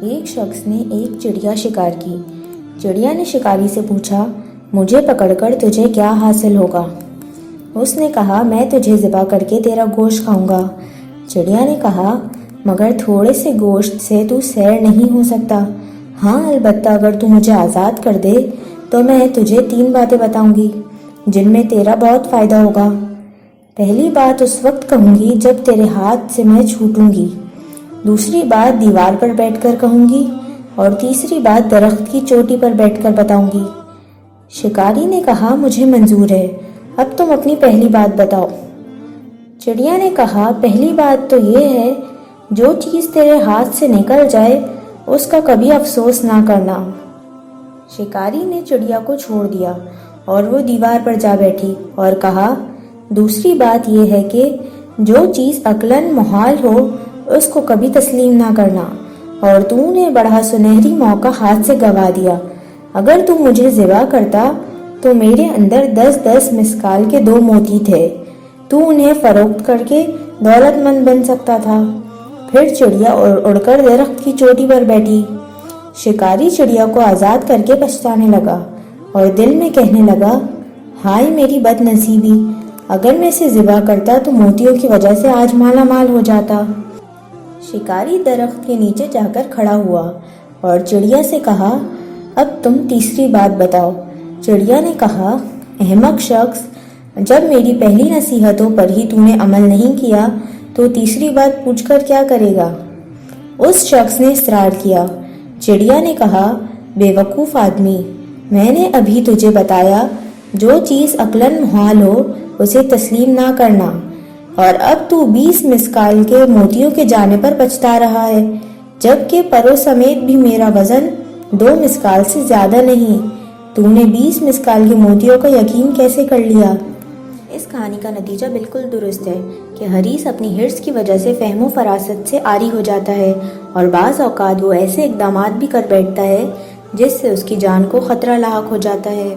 ایک شخص نے ایک چڑیا شکار کی۔ چڑیا نے شکاری سے پوچھا، مجھے پکڑ کر تجھے کیا حاصل ہوگا؟ اس نے کہا، میں تجھے ذبح کر کے تیرا گوشت کھاؤں گا۔ چڑیا نے کہا، مگر تھوڑے سے گوشت سے تو سیر نہیں ہو سکتا۔ ہاں، البتہ اگر تو مجھے آزاد کر دے تو میں تجھے 3 باتیں بتاؤں گی جن میں تیرا بہت فائدہ ہوگا۔ پہلی بات اس وقت کہوں گی جب تیرے ہاتھ سے میں چھوٹوں گی، دوسری بات دیوار پر بیٹھ کر کہوں گی، اور تیسری بات درخت کی چوٹی پر بیٹھ کر بتاؤں گی۔ شکاری نے کہا، مجھے منظور ہے، اب تم اپنی پہلی بات بتاؤ۔ چڑیا نے کہا، پہلی بات تو یہ ہے، جو چیز تیرے ہاتھ سے نکل جائے اس کا کبھی افسوس نہ کرنا۔ شکاری نے چڑیا کو چھوڑ دیا اور وہ دیوار پر جا بیٹھی اور کہا، دوسری بات یہ ہے کہ جو چیز عقلاً محال ہو اس کو کبھی تسلیم نہ کرنا، اور تو نے بڑا سنہری موقع ہاتھ سے گنوا دیا۔ اگر تو مجھے ذبح کرتا تو میرے اندر 10 مسکال کے 2 موتی تھے، تو انہیں فروخت کر کے دولت مند بن سکتا تھا۔ پھر چڑیا اڑ کر درخت کی چوٹی پر بیٹھی۔ شکاری چڑیا کو آزاد کر کے پچھتانے لگا اور دل میں کہنے لگا، ہائے میری بد نصیبی، اگر میں اسے ذبح کرتا تو موتیوں کی وجہ سے آج مالا مال ہو جاتا۔ شکاری درخت کے نیچے جا کر کھڑا ہوا اور چڑیا سے کہا، اب تم تیسری بات بتاؤ۔ چڑیا نے کہا، احمق شخص، جب میری پہلی نصیحتوں پر ہی تو نے عمل نہیں کیا تو تیسری بات پوچھ کر کیا کرے گا؟ اس شخص نے اصرار کیا۔ چڑیا نے کہا، بے وقوف آدمی، میں نے ابھی تجھے بتایا جو چیز عقلاً محال ہو اسے تسلیم نہ کرنا، اور اب تو 20 مسکال کے موتیوں کے جانے پر پچھتا رہا ہے، جبکہ پروں سمیت بھی میرا وزن 2 مسکال سے زیادہ نہیں۔ تو نے 20 مسکال کے موتیوں کا یقین کیسے کر لیا؟ اس کہانی کا نتیجہ بالکل درست ہے کہ حریص اپنی حرص کی وجہ سے فہم و فراست سے عاری ہو جاتا ہے، اور بعض اوقات وہ ایسے اقدامات بھی کر بیٹھتا ہے جس سے اس کی جان کو خطرہ لاحق ہو جاتا ہے۔